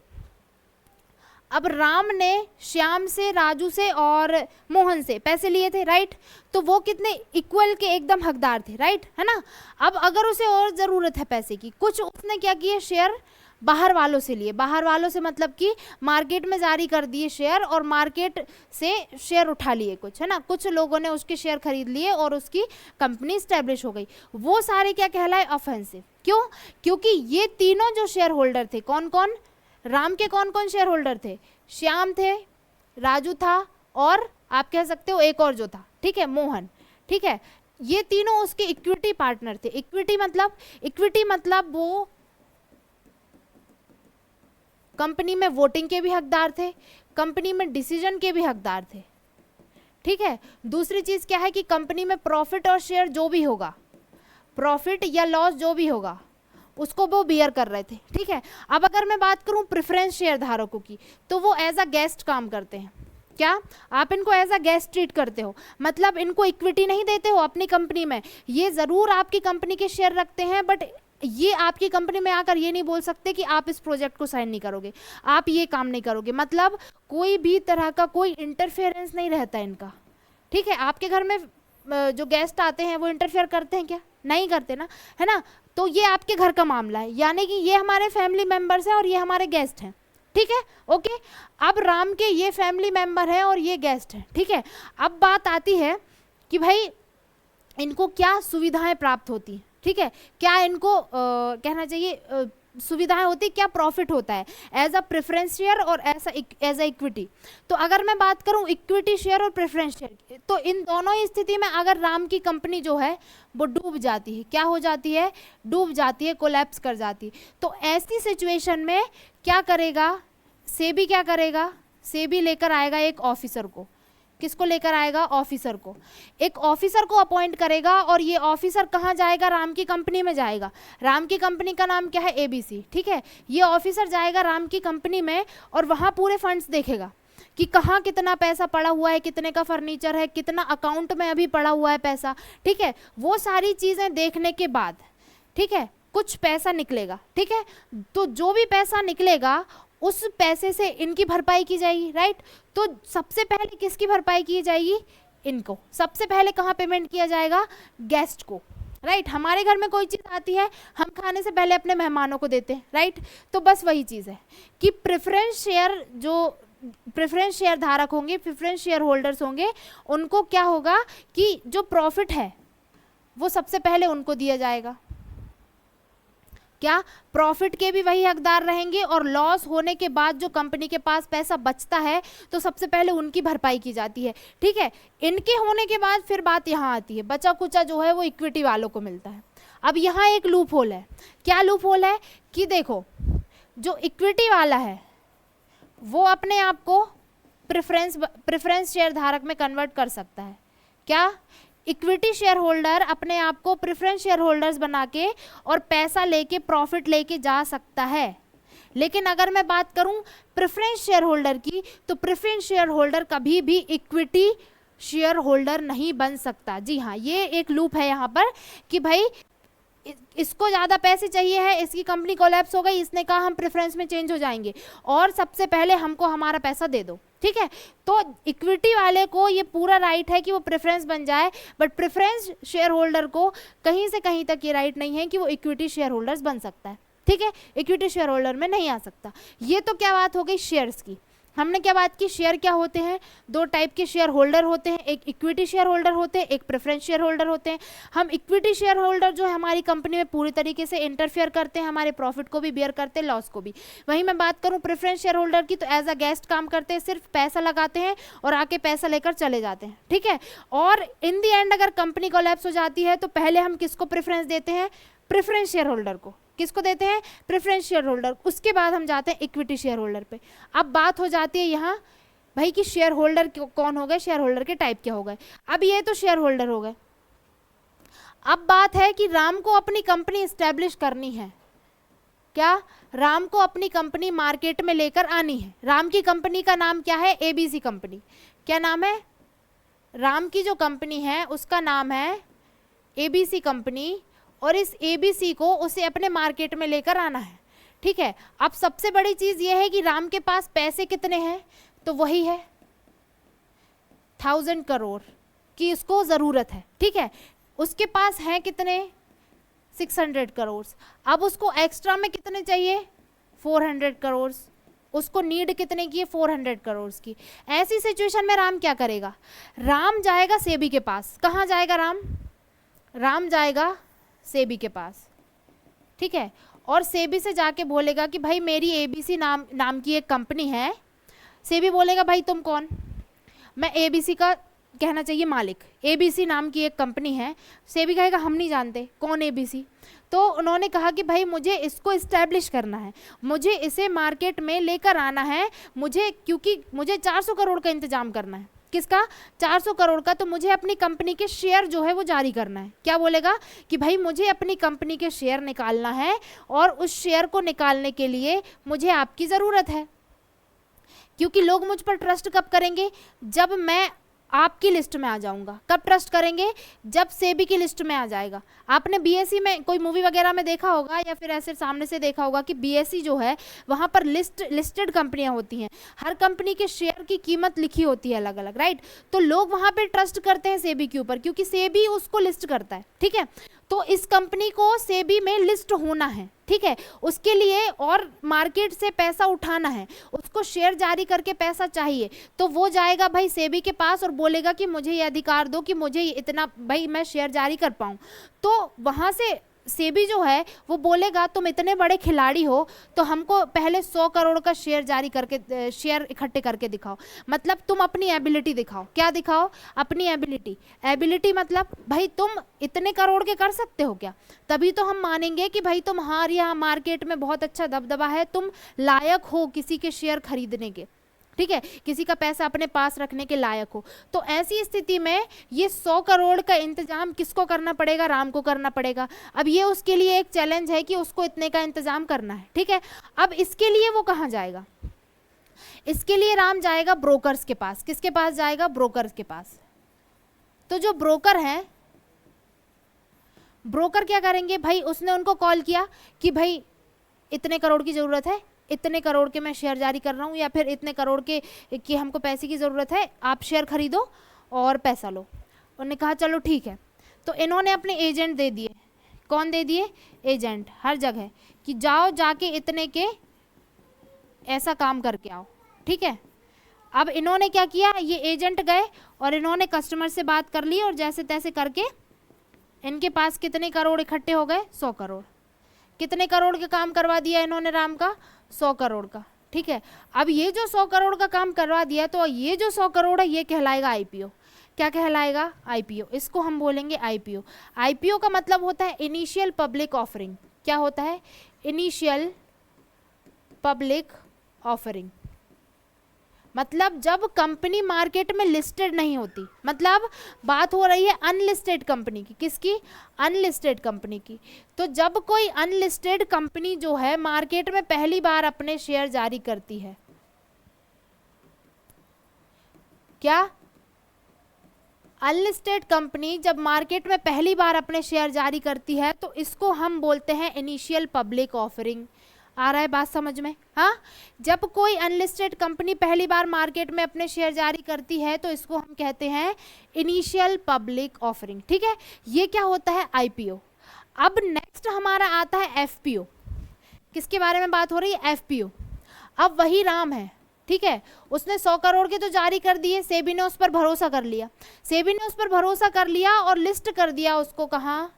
अब राम ने श्याम से, राजू से और मोहन से पैसे लिए थे, राइट। तो वो कितने इक्वल के एकदम हकदार थे, राइट, है ना। अब अगर उसे और ज़रूरत है पैसे की, कुछ उसने क्या किए, शेयर बाहर वालों से लिए। बाहर वालों से मतलब कि मार्केट में जारी कर दिए शेयर और मार्केट से शेयर उठा लिए कुछ, है ना। कुछ लोगों ने उसके शेयर खरीद लिए और उसकी कंपनी स्टैब्लिश हो गई। वो सारे क्या कहलाए, ऑफेंसिव। क्यों, क्योंकि ये तीनों जो शेयर होल्डर थे, कौन कौन, राम के कौन कौन शेयर होल्डर थे, श्याम थे, राजू था और आप कह सकते हो एक और जो था, ठीक है, मोहन, ठीक है। ये तीनों उसके इक्विटी पार्टनर थे। इक्विटी मतलब वो कंपनी में वोटिंग के भी हकदार थे, कंपनी में डिसीजन के भी हकदार थे, ठीक है। दूसरी चीज क्या है कि कंपनी में प्रॉफिट और शेयर जो भी होगा, प्रॉफिट या लॉस जो भी होगा उसको वो बियर कर रहे थे, ठीक है। अब अगर मैं बात करूं प्रेफरेंस शेयर धारकों की, तो वो एज अ गेस्ट काम करते हैं। क्या आप इनको एज अ गेस्ट ट्रीट करते हो, मतलब इनको इक्विटी नहीं देते हो अपनी कंपनी में। ये जरूर आपकी कंपनी के शेयर रखते हैं, बट ये आपकी कंपनी में आकर ये नहीं बोल सकते कि आप इस प्रोजेक्ट को साइन नहीं करोगे, आप ये काम नहीं करोगे। मतलब कोई भी तरह का कोई इंटरफेरेंस नहीं रहता इनका, ठीक है। आपके घर में जो गेस्ट आते हैं वो इंटरफेयर करते हैं क्या, नहीं करते ना, है ना। तो ये आपके घर का मामला है, यानी कि ये हमारे फैमिली मेंबर्स हैं और ये हमारे गेस्ट हैं, ठीक है, ओके। अब राम के ये फैमिली मेंबर हैं और ये गेस्ट हैं, ठीक है। अब बात आती है कि भाई इनको क्या सुविधाएं प्राप्त होती हैं, ठीक है, क्या इनको कहना चाहिए सुविधाएं होती, क्या प्रॉफिट होता है एज अ प्रेफरेंस शेयर और एज अ इक्विटी। तो अगर मैं बात करूं इक्विटी शेयर और प्रेफरेंस शेयर की, तो इन दोनों ही स्थिति में अगर राम की कंपनी जो है वो डूब जाती है, क्या हो जाती है, डूब जाती है, कोलैप्स कर जाती है, तो ऐसी सिचुएशन में क्या करेगा, सेबी क्या करेगा, सेबी लेकर आएगा एक ऑफिसर को। किसको लेकर आएगा, ऑफिसर को। एक ऑफिसर को अपॉइंट करेगा और ये ऑफिसर कहाँ जाएगा, राम की कंपनी में जाएगा। राम की कंपनी का नाम क्या है, एबीसी, ठीक है। ये ऑफिसर जाएगा राम की कंपनी में और वहाँ पूरे फंड्स देखेगा कि कहाँ कितना पैसा पड़ा हुआ है, कितने का फर्नीचर है, कितना अकाउंट में अभी पड़ा हुआ है पैसा, ठीक है। वो सारी चीज़ें देखने के बाद, ठीक है, कुछ पैसा निकलेगा, ठीक है। तो जो भी पैसा निकलेगा उस पैसे से इनकी भरपाई की जाएगी, राइट। तो सबसे पहले किसकी भरपाई की जाएगी, इनको। सबसे पहले कहाँ पेमेंट किया जाएगा, गेस्ट को, राइट। हमारे घर में कोई चीज़ आती है, हम खाने से पहले अपने मेहमानों को देते हैं, राइट। तो बस वही चीज़ है कि प्रेफरेंस शेयर धारक होंगे, प्रेफरेंस शेयर होल्डर्स होंगे, उनको क्या होगा कि जो प्रॉफिट है वो सबसे पहले उनको दिया जाएगा। क्या, प्रॉफिट के भी वही हकदार रहेंगे और लॉस होने के बाद जो कंपनी के पास पैसा बचता है तो सबसे पहले उनकी भरपाई की जाती है, ठीक है। इनके होने के बाद फिर बात यहाँ आती है, बचा कुचा जो है वो इक्विटी वालों को मिलता है। अब यहाँ एक लूप होल है। क्या लूप होल है कि देखो जो इक्विटी वाला है वो अपने आप को प्रेफरेंस शेयर धारक में कन्वर्ट कर सकता है। क्या, इक्विटी शेयर होल्डर अपने आप को प्रेफरेंस शेयर होल्डर्स बना के और पैसा लेके, प्रॉफिट लेके जा सकता है। लेकिन अगर मैं बात करूं प्रेफरेंस शेयर होल्डर की, तो प्रेफरेंस शेयर होल्डर कभी भी इक्विटी शेयर होल्डर नहीं बन सकता। जी हाँ, ये एक लूप है यहाँ पर कि भाई इसको ज़्यादा पैसे चाहिए है, इसकी कंपनी कोलैप्स हो गई, इसने कहा हम प्रेफरेंस में चेंज हो जाएंगे और सबसे पहले हमको हमारा पैसा दे दो, ठीक है। तो इक्विटी वाले को ये पूरा राइट है कि वो प्रेफरेंस बन जाए, बट प्रेफरेंस शेयर होल्डर को कहीं से कहीं तक ये राइट नहीं है कि वो इक्विटी शेयर होल्डर्स बन सकता है, ठीक है। इक्विटी शेयर होल्डर में नहीं आ सकता। ये तो क्या बात हो गई शेयर्स की। हमने क्या बात की, शेयर क्या होते हैं, दो टाइप के शेयर होल्डर होते हैं, एक इक्विटी शेयर होल्डर होते हैं, एक प्रेफरेंस शेयर होल्डर होते हैं। हम इक्विटी शेयर होल्डर जो है हमारी कंपनी में पूरी तरीके से इंटरफेयर करते हैं, हमारे प्रॉफिट को भी बियर करते हैं, लॉस को भी। वहीं मैं बात करूं प्रेफरेंस शेयर होल्डर की, तो एज अ गेस्ट काम करते हैं, सिर्फ पैसा लगाते हैं और आके पैसा लेकर चले जाते हैं, ठीक है। और इन दी एंड अगर कंपनी कोलैप्स हो जाती है तो पहले हम किसको प्रेफरेंस देते हैं, प्रेफरेंस शेयर होल्डर को। किसको देते हैं, प्रेफरेंस शेयर होल्डर। उसके बाद हम जाते हैं इक्विटी शेयर होल्डर पे। अब बात हो जाती है यहाँ भाई कि शेयर होल्डर कौन हो गए, शेयर होल्डर के टाइप क्या हो गए। अब ये तो शेयर होल्डर हो गए। अब बात है कि राम को अपनी कंपनी एस्टेब्लिश करनी है। क्या, राम को अपनी कंपनी मार्केट में लेकर आनी है। राम की कंपनी का नाम क्या है, एबीसी कंपनी। क्या नाम है, राम की जो कंपनी है उसका नाम है एबीसी कंपनी, और इस एबीसी को उसे अपने मार्केट में लेकर आना है, ठीक है। अब सबसे बड़ी चीज ये है कि राम के पास पैसे कितने हैं, तो वही है 1000 करोड़ की इसको जरूरत है, ठीक है। उसके पास है कितने, 600 करोड़। अब उसको एक्स्ट्रा में कितने चाहिए, 400 करोड़। उसको नीड कितने की है, 400 करोड़ की। ऐसी सिचुएशन में राम क्या करेगा, राम जाएगा सेबी के पास। कहाँ जाएगा राम, राम जाएगा सेबी के पास, ठीक है। और सेबी से जाके बोलेगा कि भाई मेरी एबीसी नाम की एक कंपनी है। सेबी बोलेगा भाई तुम कौन, मैं एबीसी का, कहना चाहिए मालिक, एबीसी नाम की एक कंपनी है। सेबी कहेगा हम नहीं जानते कौन एबीसी। तो उन्होंने कहा कि भाई मुझे इसको इस्टेब्लिश करना है, मुझे इसे मार्केट में लेकर आना है, मुझे, क्योंकि मुझे 400 करोड़ का इंतजाम करना है। किसका, 400 करोड़ का। तो मुझे अपनी कंपनी के शेयर जो है वो जारी करना है। क्या बोलेगा कि भाई मुझे अपनी कंपनी के शेयर निकालना है, और उस शेयर को निकालने के लिए मुझे आपकी ज़रूरत है। क्योंकि लोग मुझ पर ट्रस्ट कब करेंगे, जब मैं आपकी लिस्ट में आ जाऊंगा। कब ट्रस्ट करेंगे, जब सेबी की लिस्ट में आ जाएगा। आपने बीएसई में कोई मूवी वगैरह में देखा होगा, या फिर ऐसे सामने से देखा होगा कि बीएसई जो है वहाँ पर लिस्टेड कंपनियाँ होती हैं, हर कंपनी के शेयर की कीमत लिखी होती है अलग अलग, राइट। तो लोग वहाँ पे ट्रस्ट करते हैं सेबी के ऊपर, क्योंकि सेबी उसको लिस्ट करता है, ठीक है। तो इस कंपनी को सेबी में लिस्ट होना है, ठीक है। उसके लिए और मार्केट से पैसा उठाना है, उसको शेयर जारी करके पैसा चाहिए। तो वो जाएगा भाई सेबी के पास और बोलेगा कि मुझे ये अधिकार दो कि मुझे इतना, भाई मैं शेयर जारी कर पाऊँ। तो वहाँ से सेबी जो है वो बोलेगा तुम इतने बड़े खिलाड़ी हो तो हमको पहले 100 करोड़ का शेयर जारी करके, शेयर इकट्ठे करके दिखाओ। मतलब तुम अपनी एबिलिटी दिखाओ। क्या दिखाओ, अपनी एबिलिटी। एबिलिटी मतलब भाई तुम इतने करोड़ के कर सकते हो क्या, तभी तो हम मानेंगे कि भाई तुम्हारे यहाँ मार्केट में बहुत अच्छा दबदबा है, तुम लायक हो किसी के शेयर खरीदने के, ठीक है, किसी का पैसा अपने पास रखने के लायक हो। तो ऐसी स्थिति में ये 100 करोड़ का इंतजाम किसको करना पड़ेगा, राम को करना पड़ेगा। अब ये उसके लिए एक चैलेंज है कि उसको इतने का इंतजाम करना है, ठीक है। अब इसके लिए वो कहाँ जाएगा, इसके लिए राम जाएगा ब्रोकर्स के पास। किसके पास जाएगा, ब्रोकर्स के पास। तो जो ब्रोकर हैं, ब्रोकर क्या करेंगे भाई, उसने उनको कॉल किया कि भाई इतने करोड़ की ज़रूरत है, इतने करोड़ के मैं शेयर जारी कर रहा हूँ, या फिर इतने करोड़ के कि हमको पैसे की ज़रूरत है, आप शेयर खरीदो और पैसा लो। उन्होंने कहा चलो ठीक है। तो इन्होंने अपने एजेंट दे दिए। कौन दे दिए, एजेंट हर जगह, कि जाओ जाके इतने के ऐसा काम करके आओ, ठीक है। अब इन्होंने क्या किया, ये एजेंट गए और इन्होंने कस्टमर से बात कर ली, और जैसे तैसे करके इनके पास कितने करोड़ इकट्ठे हो गए, 100 करोड़। कितने करोड़ का काम करवा दिया इन्होंने राम का, 100 करोड़ का, ठीक है। अब ये जो 100 करोड़ का काम करवा दिया, तो ये जो 100 करोड़ है ये कहलाएगा आईपीओ। क्या कहलाएगा, आईपीओ। इसको हम बोलेंगे आईपीओ। आईपीओ का मतलब होता है इनिशियल पब्लिक ऑफरिंग। क्या होता है, इनिशियल पब्लिक ऑफरिंग। मतलब जब कंपनी मार्केट में लिस्टेड नहीं होती, मतलब बात हो रही है अनलिस्टेड कंपनी की। किसकी, अनलिस्टेड कंपनी की। तो जब कोई अनलिस्टेड कंपनी जो है मार्केट में पहली बार अपने शेयर जारी करती है, क्या, अनलिस्टेड कंपनी जब मार्केट में पहली बार अपने शेयर जारी करती है, तो इसको हम बोलते हैं इनिशियल पब्लिक ऑफरिंग। आ रहा है बात समझ में, हाँ। जब कोई अनलिस्टेड कंपनी पहली बार मार्केट में अपने शेयर जारी करती है, तो इसको हम कहते हैं इनिशियल पब्लिक ऑफरिंग, ठीक है। ये क्या होता है, आईपीओ। अब नेक्स्ट हमारा आता है एफपीओ। किसके बारे में बात हो रही है, एफपीओ। अब वही राम है, ठीक है, उसने 100 करोड़ के तो जारी कर दिए, सेबी ने उस पर भरोसा कर लिया, सेबी ने उस पर भरोसा कर लिया और लिस्ट कर दिया उसको, कहाँ,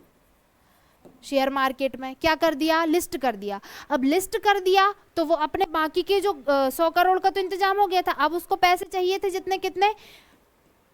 शेयर मार्केट में। क्या कर दिया, लिस्ट कर दिया। अब लिस्ट कर दिया तो वो अपने बाकी के जो 100 करोड़ का तो इंतजाम हो गया था, अब उसको पैसे चाहिए थे जितने, कितने,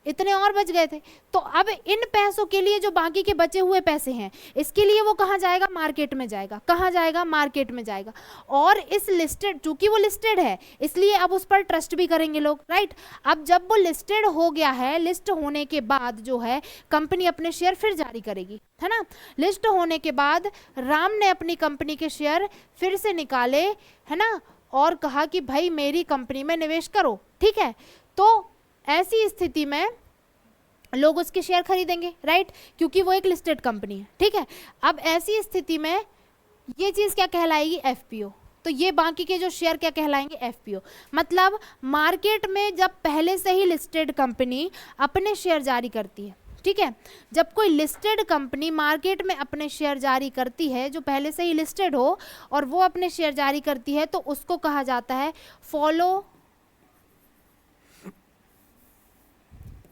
इतने और बच गए थे। तो अब इन पैसों के लिए जो बाकी के बचे हुए पैसे हैं, इसके लिए वो कहाँ जाएगा, मार्केट में जाएगा। कहाँ जाएगा, मार्केट में जाएगा। और इस लिस्टेड, चूंकि वो लिस्टेड है इसलिए अब उस पर ट्रस्ट भी करेंगे लोग, राइट। अब जब वो लिस्टेड हो गया है, लिस्ट होने के बाद जो है कंपनी अपने शेयर फिर जारी करेगी, है ना। लिस्ट होने के बाद राम ने अपनी कंपनी के शेयर फिर से निकाले, है ना, और कहा कि भाई मेरी कंपनी में निवेश करो, ठीक है। तो ऐसी स्थिति में लोग उसके शेयर खरीदेंगे, राइट, क्योंकि वो एक लिस्टेड कंपनी है, ठीक है। अब ऐसी स्थिति में ये चीज़ क्या कहलाएगी, एफपीओ। तो ये बाकी के जो शेयर क्या कहलाएंगे, एफपीओ। मतलब मार्केट में जब पहले से ही लिस्टेड कंपनी अपने शेयर जारी करती है, ठीक है, जब कोई लिस्टेड कंपनी मार्केट में अपने शेयर जारी करती है जो पहले से ही लिस्टेड हो और वो अपने शेयर जारी करती है, तो उसको कहा जाता है फॉलो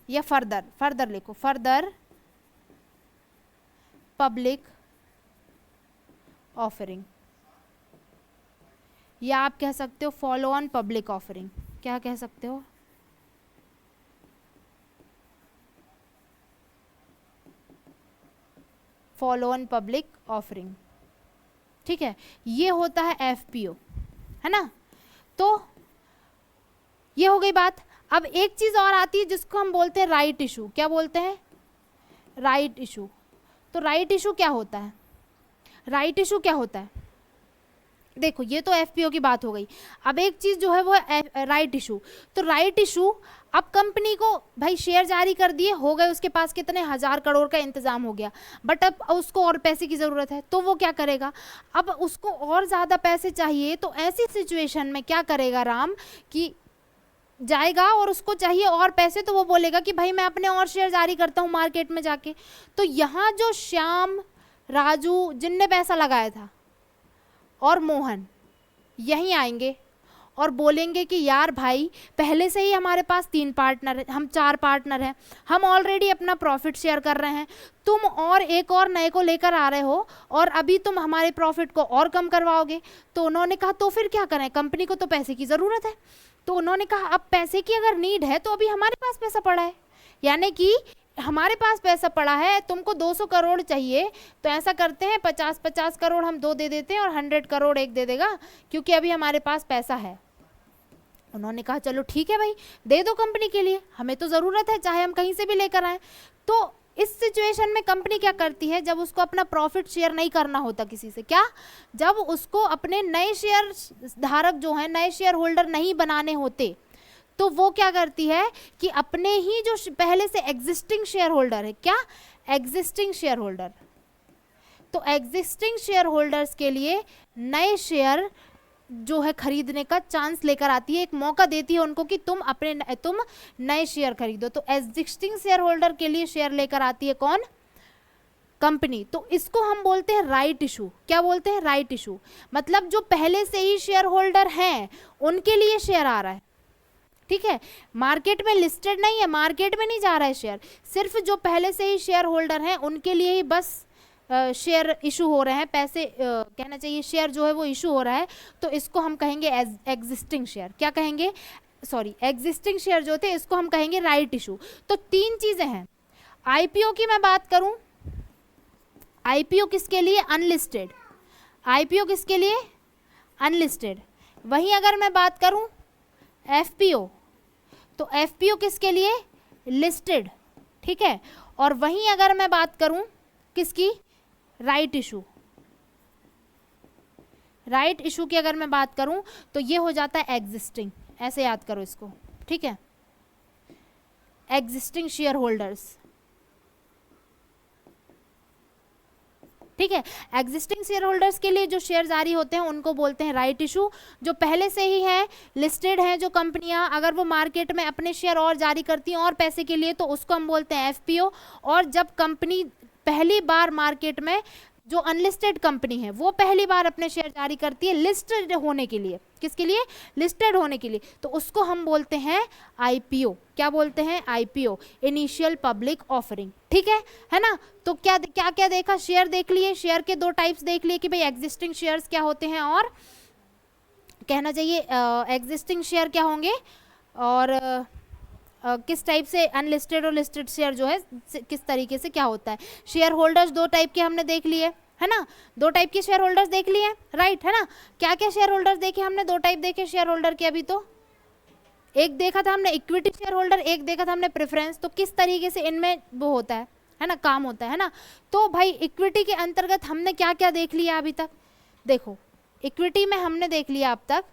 या फर्दर लिखो, फर्दर पब्लिक ऑफरिंग, या आप कह सकते हो फॉलो ऑन पब्लिक ऑफरिंग। क्या कह सकते हो, फॉलो ऑन पब्लिक ऑफरिंग, ठीक है। ये होता है एफपीओ, है ना। तो ये हो गई बात। अब एक चीज और आती है जिसको हम बोलते हैं राइट इशू। क्या बोलते हैं, राइट इशू। तो राइट इशू क्या होता है, राइट इशू क्या होता है, देखो ये तो एफपीओ की बात हो गई। अब एक चीज जो है वो राइट इशू। तो राइट इशू, अब कंपनी को भाई शेयर जारी कर दिए, हो गए उसके पास कितने 1000 करोड़ का इंतजाम हो गया, बट अब उसको और पैसे की ज़रूरत है, तो वो क्या करेगा, अब उसको और ज़्यादा पैसे चाहिए। तो ऐसी सिचुएशन में क्या करेगा राम, कि जाएगा और उसको चाहिए और पैसे, तो वो बोलेगा कि भाई मैं अपने और शेयर जारी करता हूँ मार्केट में जाके। तो यहाँ जो श्याम, राजू जिनने पैसा लगाया था और मोहन यहीं आएंगे और बोलेंगे कि यार भाई पहले से ही हमारे पास 3 पार्टनर है, हम 4 पार्टनर हैं, हम ऑलरेडी अपना प्रॉफिट शेयर कर रहे हैं, तुम और एक और नए को लेकर आ रहे हो और अभी तुम हमारे प्रॉफिट को और कम करवाओगे। तो उन्होंने कहा तो फिर क्या करें, कंपनी को तो पैसे की ज़रूरत है। तो उन्होंने कहा अब पैसे की अगर नीड है तो अभी हमारे पास पैसा पड़ा है, यानी कि हमारे पास पैसा पड़ा है, तुमको 200 करोड़ चाहिए, तो ऐसा करते हैं 50-50 करोड़ हम 2 दे देते हैं और 100 करोड़ एक दे देगा, क्योंकि अभी हमारे पास पैसा है। उन्होंने कहा चलो ठीक है भाई, दे दो कंपनी के लिए, हमें तो ज़रूरत है, चाहे हम कहीं से भी लेकर आएँ। तो इस सिचुएशन में कंपनी क्या करती है, जब उसको अपना प्रॉफिट शेयर नहीं करना होता किसी से, क्या, जब उसको अपने नए शेयर धारक जो हैं, नए शेयर होल्डर नहीं बनाने होते, तो वो क्या करती है कि अपने ही जो पहले से एग्जिस्टिंग शेयर होल्डर है, क्या, एग्जिस्टिंग शेयर होल्डर, तो एग्जिस्टिंग शेयर होल्डर्स के लिए नए शेयर जो है खरीदने का चांस लेकर आती है, एक मौका देती है उनको कि तुम नए शेयर खरीदो। तो एग्जिस्टिंग शेयर होल्डर के लिए शेयर लेकर आती है कौन, कंपनी। तो इसको हम बोलते हैं राइट इशू। क्या बोलते हैं, राइट इशू। मतलब जो पहले से ही शेयर होल्डर हैं उनके लिए शेयर आ रहा है, ठीक है, मार्केट में लिस्टेड नहीं है, मार्केट में नहीं जा रहा है शेयर, सिर्फ जो पहले से ही शेयर होल्डर हैं उनके लिए ही बस शेयर इशू हो रहे हैं, पैसे कहना चाहिए शेयर जो है वो इशू हो रहा है। तो इसको हम कहेंगे एग्जिस्टिंग शेयर। क्या कहेंगे, सॉरी, एग्जिस्टिंग शेयर जो थे इसको हम कहेंगे राइट इशू। तो 3 चीज़ें हैं। आईपीओ की मैं बात करूं, आईपीओ किसके लिए, अनलिस्टेड, आईपीओ किसके लिए, अनलिस्टेड। वहीं अगर मैं बात करूं एफपीओ, तो एफपीओ किसके लिए, लिस्टेड, ठीक है। और वहीं अगर मैं बात करूं किसकी, राइट इशू, राइट इशू की अगर मैं बात करूं तो ये हो जाता है एग्जिस्टिंग, ऐसे याद करो इसको, ठीक है, एग्जिस्टिंग शेयर होल्डर्स, ठीक है। एग्जिस्टिंग शेयर होल्डर्स के लिए जो शेयर जारी होते हैं उनको बोलते हैं राइट इशू। जो पहले से ही है, लिस्टेड हैं जो कंपनियां, अगर वो मार्केट में अपने शेयर और जारी करती हैं और पैसे के लिए, तो उसको हम बोलते हैं एफपीओ। और जब कंपनी पहली बार मार्केट में जो अनलिस्टेड कंपनी है वो पहली बार अपने शेयर जारी करती है लिस्टेड होने के लिए, किसके लिए, लिस्टेड होने के लिए, तो उसको हम बोलते हैं आईपीओ। क्या बोलते हैं, आईपीओ, इनिशियल पब्लिक ऑफरिंग, ठीक है ना। तो क्या क्या क्या देखा, शेयर देख लिए, शेयर के दो टाइप्स देख लिए कि भाई एग्जिस्टिंग शेयर्स क्या होते हैं, और कहना चाहिए एग्जिस्टिंग शेयर क्या होंगे, और किस टाइप से अनलिस्टेड और लिस्टेड शेयर जो है किस तरीके से क्या होता है। शेयर होल्डर्स दो टाइप के हमने देख लिए, है ना, दो टाइप के शेयर होल्डर्स देख लिए, राइट, है ना। क्या क्या शेयर होल्डर्स देखे हमने, दो टाइप देखे शेयर होल्डर के अभी, तो एक देखा था हमने इक्विटी शेयर होल्डर, एक देखा था हमने प्रेफरेंस। तो किस तरीके से इनमें वो होता है ना, काम होता है ना। तो भाई इक्विटी के अंतर्गत हमने क्या क्या देख लिया अभी तक, देखो इक्विटी में हमने देख लिया अब तक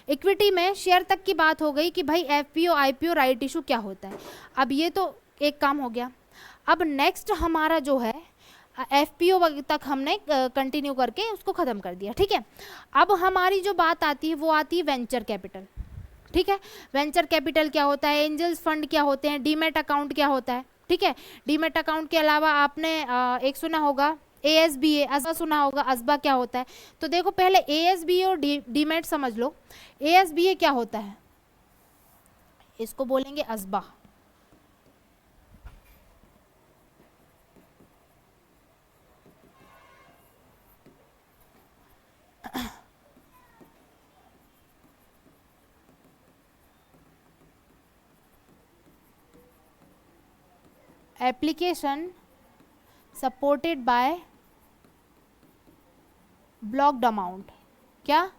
इक्विटी में शेयर तक की बात हो गई कि भाई एफपीओ, आईपीओ, राइट इशू क्या होता है। अब ये तो एक काम हो गया। अब नेक्स्ट हमारा जो है एफपीओ तक हमने कंटिन्यू करके उसको ख़त्म कर दिया, ठीक है। अब हमारी जो बात आती है वो आती है वेंचर कैपिटल, ठीक है। वेंचर कैपिटल क्या होता है, एंजल्स फंड क्या होते हैं, डीमेट अकाउंट क्या होता है, ठीक है। डीमेट अकाउंट के अलावा आपने एक सुना होगा एएसबीए, अज़बा सुना होगा, अज़बा क्या होता है। तो देखो पहले एएसबीए और डीमेट समझ लो। एएसबीए क्या होता है, इसको बोलेंगे ASBA, application supported by blocked amount, क्या,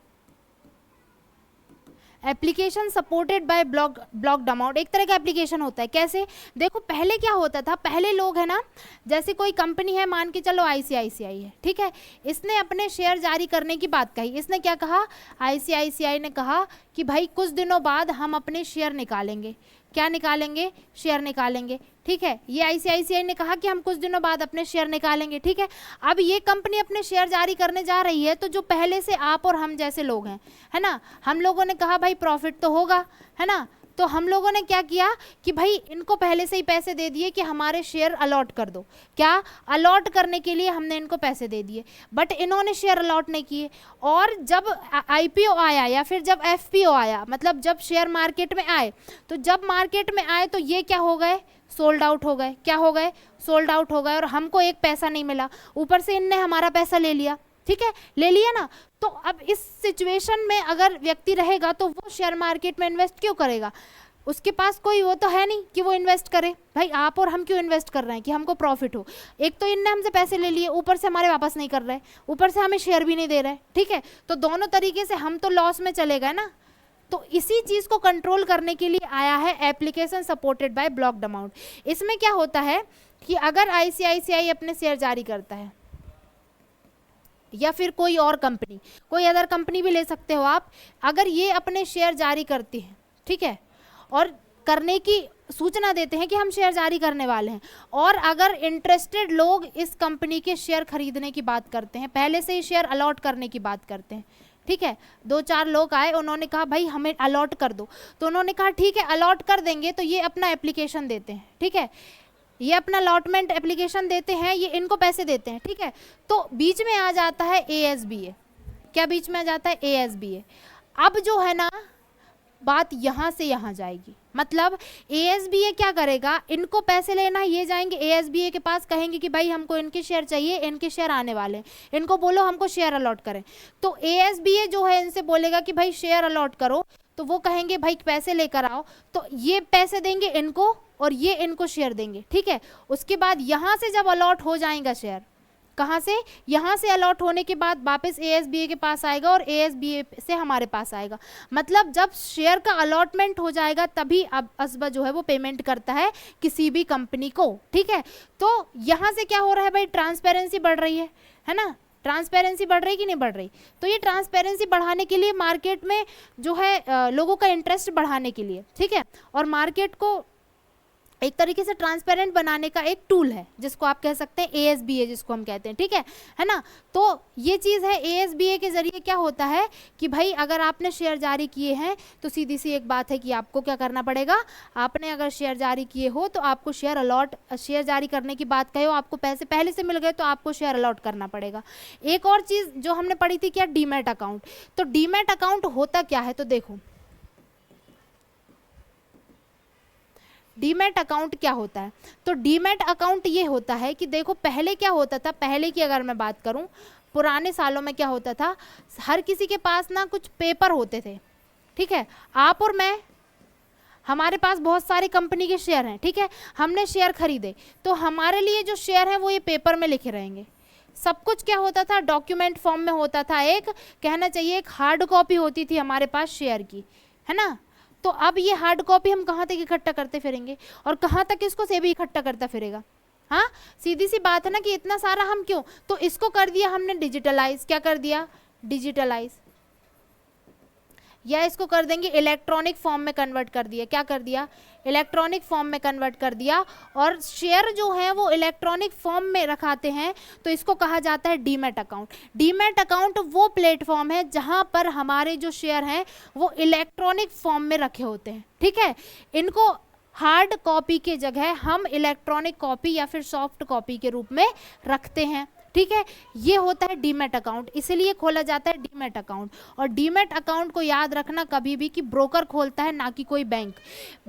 application supported by blocked amount, एक तरह का एप्लीकेशन होता है। कैसे, देखो पहले क्या होता था, पहले लोग है ना, जैसे कोई कंपनी है, मान के चलो आईसीआईसीआई है, ठीक है, इसने अपने शेयर जारी करने की बात कही। इसने क्या कहा, आईसीआईसीआई ने कहा कि भाई कुछ दिनों बाद हम अपने शेयर निकालेंगे। क्या निकालेंगे, शेयर निकालेंगे, ठीक है। ये आईसीआईसीआई ने कहा कि हम कुछ दिनों बाद अपने शेयर निकालेंगे, ठीक है। अब ये कंपनी अपने शेयर जारी करने जा रही है, तो जो पहले से आप और हम जैसे लोग हैं, है ना, हम लोगों ने कहा भाई प्रॉफिट तो होगा, है ना। तो हम लोगों ने क्या किया कि भाई इनको पहले से ही पैसे दे दिए कि हमारे शेयर अलॉट कर दो। क्या, अलॉट करने के लिए हमने इनको पैसे दे दिए, बट इन्होंने शेयर अलॉट नहीं किए। और जब आईपीओ आया या फिर जब एफपीओ आया, मतलब जब शेयर मार्केट में आए, तो जब मार्केट में आए तो ये क्या हो गए, सोल्ड आउट हो गए। क्या हो गए, सोल्ड आउट हो गए, और हमको एक पैसा नहीं मिला, ऊपर से इनने हमारा पैसा ले लिया, ठीक है, ले लिया ना। तो अब इस सिचुएशन में अगर व्यक्ति रहेगा तो वो शेयर मार्केट में इन्वेस्ट क्यों करेगा, उसके पास कोई वो तो है नहीं कि वो इन्वेस्ट करे। भाई आप और हम क्यों इन्वेस्ट कर रहे हैं, कि हमको प्रॉफिट हो। एक तो इनने हमसे पैसे ले लिए, ऊपर से हमारे वापस नहीं कर रहे, ऊपर से हमें शेयर भी नहीं दे रहे, ठीक है। तो दोनों तरीके से हम तो लॉस में चले गए ना। तो इसी चीज को कंट्रोल करने के लिए आया है application supported by blocked amount. इसमें क्या होता है कि अगर आईसीआईसीआई अपने शेयर जारी करता है, या फिर कोई और कंपनी, कोई अदर कंपनी भी ले सकते हो आप, अगर ये अपने शेयर जारी करती है, ठीक है, और करने की सूचना देते हैं कि हम शेयर जारी करने वाले हैं, और अगर इंटरेस्टेड लोग इस कंपनी के शेयर खरीदने की बात करते हैं, पहले से ही शेयर अलॉट करने की बात करते हैं, ठीक है, दो चार लोग आए, उन्होंने कहा भाई हमें अलॉट कर दो, तो उन्होंने कहा ठीक है अलॉट कर देंगे, तो ये अपना एप्लीकेशन देते हैं, ठीक है, ये अपना अलॉटमेंट एप्लीकेशन देते हैं, ये इनको पैसे देते हैं, ठीक है। तो बीच में आ जाता है एएसबीए। क्या बीच में आ जाता है, एएसबीए। अब जो है ना बात यहाँ से यहाँ जाएगी, मतलब एएसबीए क्या करेगा, इनको पैसे लेना है, ये जाएंगे एएसबीए के पास, कहेंगे कि भाई हमको इनके शेयर चाहिए, इनके शेयर आने वाले हैं, इनको बोलो हमको शेयर अलॉट करें। तो एएसबीए जो है इनसे बोलेगा कि भाई शेयर अलॉट करो, तो वो कहेंगे भाई पैसे लेकर आओ, तो ये पैसे देंगे इनको और ये इनको शेयर देंगे, ठीक है। उसके बाद यहाँ से जब अलॉट हो जाएगा शेयर, कहाँ से, यहाँ से अलॉट होने के बाद वापस एएसबीए के पास आएगा और एएसबीए से हमारे पास आएगा। मतलब जब शेयर का अलॉटमेंट हो जाएगा तभी अब अज़बा जो है वो पेमेंट करता है किसी भी कंपनी को, ठीक है। तो यहाँ से क्या हो रहा है भाई, ट्रांसपेरेंसी बढ़ रही है ना, ट्रांसपेरेंसी बढ़ रही कि नहीं बढ़ रही। तो ये ट्रांसपेरेंसी बढ़ाने के लिए मार्केट में जो है लोगों का इंटरेस्ट बढ़ाने के लिए, ठीक है, और मार्केट को एक तरीके से ट्रांसपेरेंट बनाने का एक टूल है, जिसको आप कह सकते हैं ASBA जिसको हम कहते हैं, ठीक है ना। तो ये चीज़ है, ASBA के जरिए क्या होता है कि भाई अगर आपने शेयर जारी किए हैं तो सीधी सी एक बात है कि आपको क्या करना पड़ेगा, आपने अगर शेयर जारी किए हो तो आपको शेयर जारी करने की बात कहे हो, आपको पैसे पहले से मिल गए तो आपको शेयर अलॉट करना पड़ेगा। एक और चीज़ जो हमने पढ़ी थी क्या, डीमैट अकाउंट। तो डीमैट अकाउंट होता क्या है, तो देखो डीमैट अकाउंट क्या होता है। तो डीमैट अकाउंट ये होता है कि देखो पहले क्या होता था, पहले की अगर मैं बात करूं, पुराने सालों में क्या होता था, हर किसी के पास ना कुछ पेपर होते थे, ठीक है। आप और मैं, हमारे पास बहुत सारी कंपनी के शेयर हैं, ठीक है, हमने शेयर खरीदे तो हमारे लिए जो शेयर हैं वो ये पेपर में लिखे रहेंगे। सब कुछ क्या होता था, डॉक्यूमेंट फॉर्म में होता था, एक कहना चाहिए एक हार्ड कॉपी होती थी हमारे पास शेयर की, है ना। तो अब ये हार्ड कॉपी हम कहाँ तक इकट्ठा करते फिरेंगे, और कहाँ तक इसको सेबी इकट्ठा करता फिरेगा। हाँ, सीधी सी बात है ना कि इतना सारा हम क्यों, तो इसको कर दिया हमने डिजिटलाइज। क्या कर दिया, डिजिटलाइज, या इसको कर देंगे इलेक्ट्रॉनिक फॉर्म में कन्वर्ट कर दिया। क्या कर दिया, इलेक्ट्रॉनिक फॉर्म में कन्वर्ट कर दिया। और शेयर जो है वो इलेक्ट्रॉनिक फॉर्म में रखाते हैं, तो इसको कहा जाता है डीमैट अकाउंट। डीमैट अकाउंट वो प्लेटफॉर्म है जहां पर हमारे जो शेयर हैं वो इलेक्ट्रॉनिक फॉर्म में रखे होते हैं, ठीक है। इनको हार्ड कॉपी के जगह हम इलेक्ट्रॉनिक कॉपी या फिर सॉफ्ट कॉपी के रूप में रखते हैं, ठीक है। ये होता है डीमैट अकाउंट, इसलिए खोला जाता है डीमैट अकाउंट। और डीमैट अकाउंट को याद रखना कभी भी कि ब्रोकर खोलता है, ना कि कोई बैंक।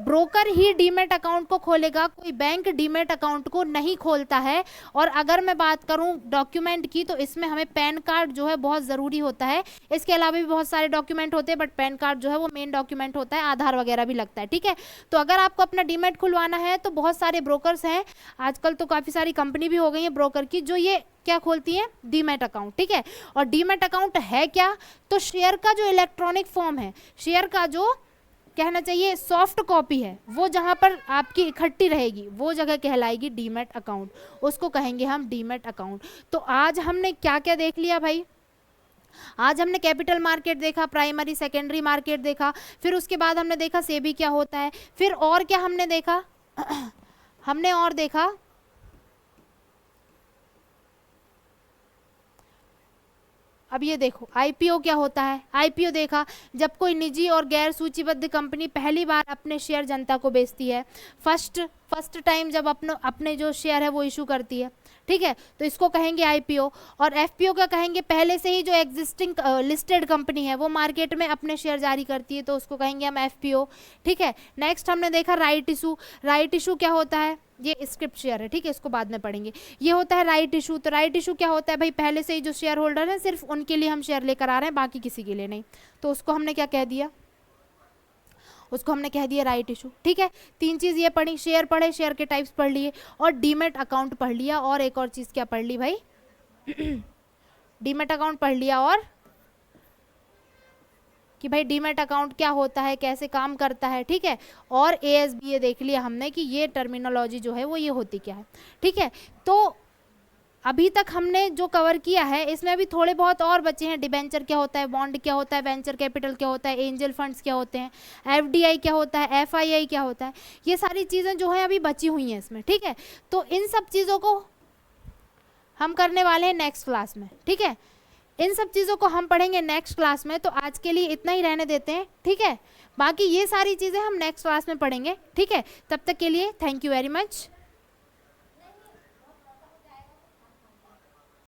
ब्रोकर ही डीमैट अकाउंट को खोलेगा, कोई बैंक डीमैट अकाउंट को नहीं खोलता है। और अगर मैं बात करूं डॉक्यूमेंट की, तो इसमें हमें पैन कार्ड जो है बहुत ज़रूरी होता है। इसके अलावा भी बहुत सारे डॉक्यूमेंट होते हैं, बट पैन कार्ड जो है वो मेन डॉक्यूमेंट होता है, आधार वगैरह भी लगता है, ठीक है। तो अगर आपको अपना डीमैट खुलवाना है तो बहुत सारे ब्रोकर्स हैं, आजकल तो काफ़ी सारी कंपनी भी हो गई है ब्रोकर की, जो ये क्या खोलती है, डीमैट अकाउंट, ठीक है। और डीमैट अकाउंट है क्या, तो शेयर का जो इलेक्ट्रॉनिक फॉर्म है, शेयर का जो कहना चाहिए सॉफ्ट कॉपी है, वो जहां पर आपकी इकट्ठी रहेगी वो जगह कहलाएगी डीमैट अकाउंट, उसको कहेंगे हम डीमैट अकाउंट। तो आज हमने क्या क्या देख लिया भाई, आज हमने कैपिटल मार्केट देखा, प्राइमरी सेकेंडरी मार्केट देखा, फिर उसके बाद हमने देखा सेबी क्या होता है, फिर और क्या हमने देखा हमने और देखा अब ये देखो आईपीओ क्या होता है। आईपीओ देखा, जब कोई निजी और गैर सूचीबद्ध कंपनी पहली बार अपने शेयर जनता को बेचती है, फर्स्ट टाइम जब अपने जो शेयर है वो इशू करती है, ठीक है, तो इसको कहेंगे आईपीओ। और एफपीओ क्या कहेंगे, पहले से ही जो एग्जिस्टिंग लिस्टेड कंपनी है वो मार्केट में अपने शेयर जारी करती है, तो उसको कहेंगे हम एफपीओ, ठीक है। नेक्स्ट हमने देखा राइट इशू। राइट इशू क्या होता है, ये स्क्रिप्ट शेयर है, ठीक है, इसको बाद में पढ़ेंगे। ये होता है राइट इशू। तो राइट इशू क्या होता है भाई, पहले से ही जो शेयर होल्डर है सिर्फ उनके लिए हम शेयर लेकर आ रहे हैं, बाकी किसी के लिए नहीं, तो उसको हमने क्या कह दिया, उसको हमने कह दिया राइट इशू, ठीक है। तीन चीज़ ये पढ़ी, शेयर पढ़े, शेयर के टाइप्स पढ़ लिए, और डीमैट अकाउंट पढ़ लिया, और एक और चीज़ क्या पढ़ ली भाई डीमैट अकाउंट पढ़ लिया, और कि भाई डीमैट अकाउंट क्या होता है, कैसे काम करता है, ठीक है। और ASBA देख लिया हमने कि ये टर्मिनोलॉजी जो है वो ये होती क्या है, ठीक है। तो अभी तक हमने जो कवर किया है इसमें अभी थोड़े बहुत और बचे हैं। डिबेंचर क्या होता है, बॉन्ड क्या होता है, वेंचर कैपिटल क्या होता है, एंजल फंड्स क्या होते हैं, FDI क्या होता है, FII क्या होता है, ये सारी चीज़ें जो हैं अभी बची हुई हैं इसमें, ठीक है। तो इन सब चीज़ों को हम करने वाले हैं नेक्स्ट क्लास में, ठीक है। इन सब चीज़ों को हम पढ़ेंगे नेक्स्ट क्लास में, तो आज के लिए इतना ही रहने देते हैं, ठीक है। बाकी ये सारी चीज़ें हम नेक्स्ट क्लास में पढ़ेंगे, ठीक है। तब तक के लिए थैंक यू वेरी मच।